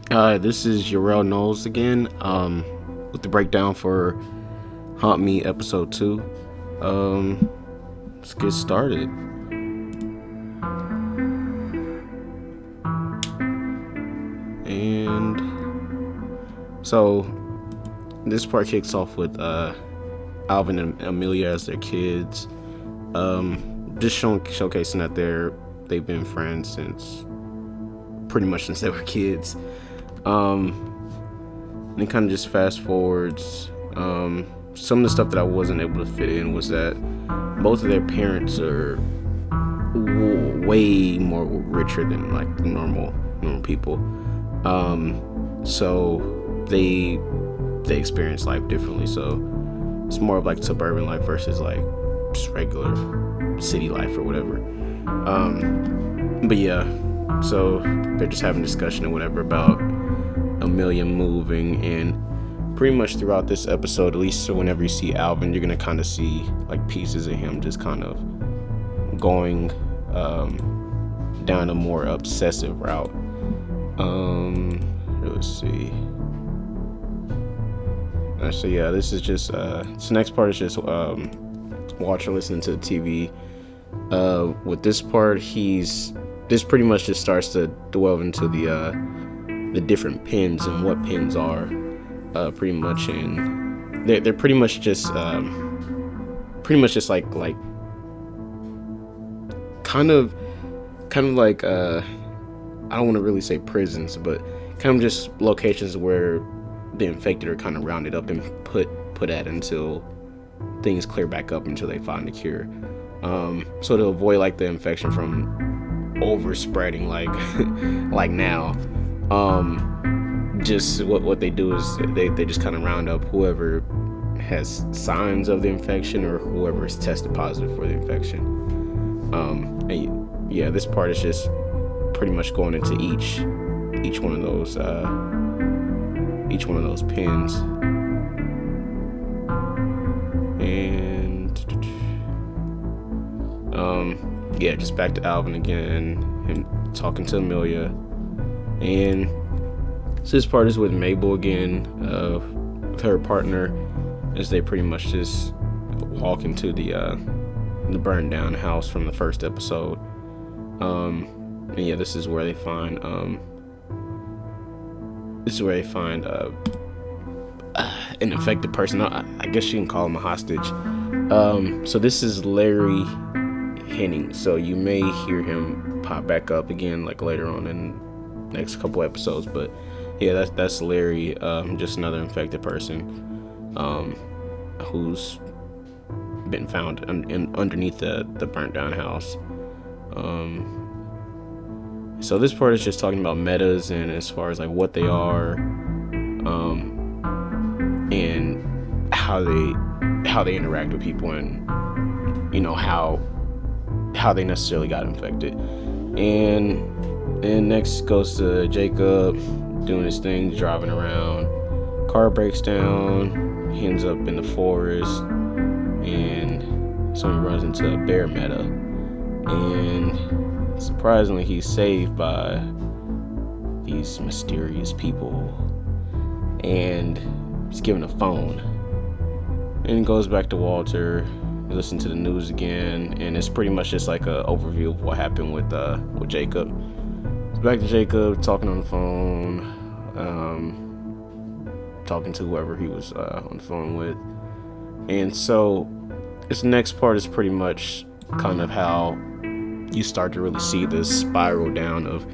This is Yarel Knowles again, with the breakdown for Haunt Me episode 2. Let's get started. And so this part kicks off with Alvin and Amelia as their kids, just showcasing that they've been friends pretty much since they were kids. And it kind of just fast forwards. Some of the stuff that I wasn't able to fit in was that both of their parents are way more richer than like the normal people. So they experience life differently. So it's more of like suburban life versus like just regular city life or whatever. But yeah, so they're just having a discussion or whatever about Amelia moving, and pretty much throughout this episode, at least so whenever you see Alvin, you're gonna kind of see like pieces of him just kind of going down a more obsessive route. Let's see. So yeah, this is just this next part is just watch or listening to the TV. With this part, this pretty much just starts to delve into the different pins and what pins are, pretty much, and they're pretty much just like kind of like I don't want to really say prisons, but kind of just locations where the infected are kind of rounded up and put at until things clear back up until they find a cure. So to avoid like the infection from overspreading like now, just what they do is they just kind of round up whoever has signs of the infection or whoever is tested positive for the infection. And yeah, this part is just pretty much going into each one of those pins. And yeah, just back to Alvin again, him talking to Amelia, and so this part is with Mabel again, with her partner, as they pretty much just walk into the burned down house from the first episode. And yeah, this is where they find an infected person. I guess you can call him a hostage. So this is Larry Henning. So you may hear him pop back up again like later on in the next couple episodes. But yeah, that's Larry, just another infected person who's been found underneath the burnt down house. So this part is just talking about metas and as far as like what they are, and how they interact with people, and you know how they necessarily got infected. And next goes to Jacob doing his thing, driving around. Car breaks down. He ends up in the forest, and so he runs into a bear meta. And surprisingly, he's saved by these mysterious people, and he's given a phone. And goes back to Walter, listen to the news again, and it's pretty much just like an overview of what happened with Jacob. It's back to Jacob talking on the phone, talking to whoever he was on the phone with. And so this next part is pretty much kind of how you start to really see this spiral down of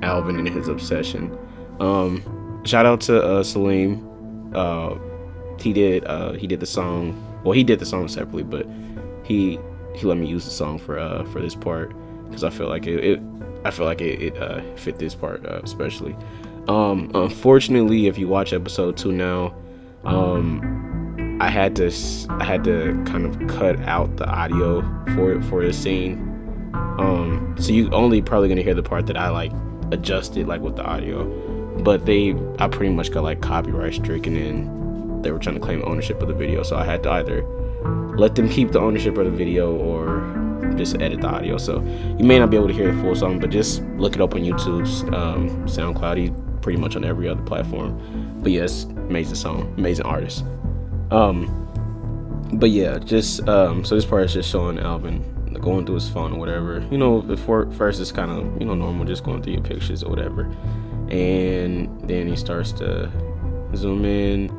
Alvin and his obsession. Shout out to Salim. He did the song. Well, he did the song separately, but he let me use the song for this part because I feel like it fit this part especially. Unfortunately, if you watch episode 2 now, I had to kind of cut out the audio for this scene. So you only probably gonna hear the part that I like adjusted like with the audio, but I pretty much got like copyright stricken, and they were trying to claim ownership of the video, so I had to either let them keep the ownership of the video or just to edit the audio. So you may not be able to hear the full song, but just look it up on YouTube, SoundCloud. He's pretty much on every other platform. But yes, amazing song, amazing artist. But yeah, just so this part is just showing Alvin going through his phone or whatever. Before first it's kind of normal, just going through your pictures or whatever, and then he starts to zoom in,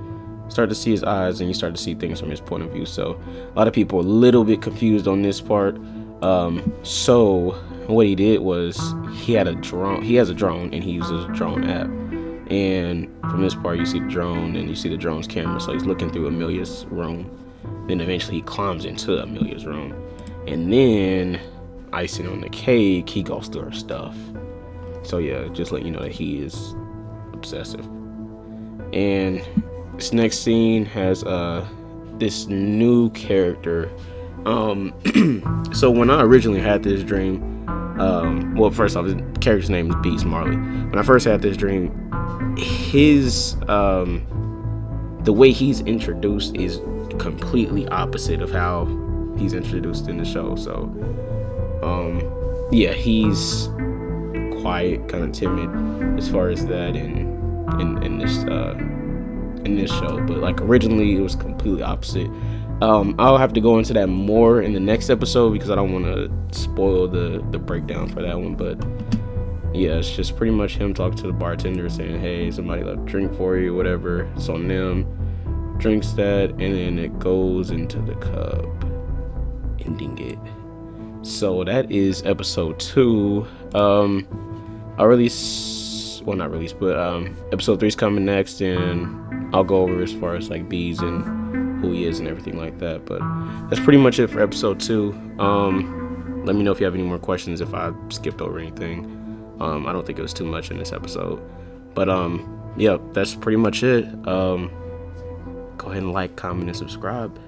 start to see his eyes, and you start to see things from his point of view. So a lot of people are a little bit confused on this part. So what he did was he has a drone, and he uses a drone app. And from this part, you see the drone, and you see the drone's camera. So he's looking through Amelia's room. Then eventually he climbs into Amelia's room. And then, icing on the cake, he goes through her stuff. So yeah, just let you know that he is obsessive. And this next scene has this new character. So when I originally had this dream, well, first off, his character's name is Beast Marley. When I first had this dream, his the way he's introduced is completely opposite of how he's introduced in the show. So yeah, he's quiet, kind of timid as far as that in this show, but like originally it was completely opposite. I'll have to go into that more in the next episode because I don't want to spoil the breakdown for that one. But yeah, it's just pretty much him talking to the bartender saying, hey, somebody left a drink for you, whatever, it's on them. Drinks that, and then it goes into the cup, ending it. So that is episode 2. I'll release, well, not release, but episode 3 is coming next, and I'll go over as far as like Bees and who he is and everything like that. But that's pretty much it for episode 2. Let me know if you have any more questions, if I skipped over anything. I don't think it was too much in this episode, but yeah, that's pretty much it. Go ahead and like, comment, and subscribe.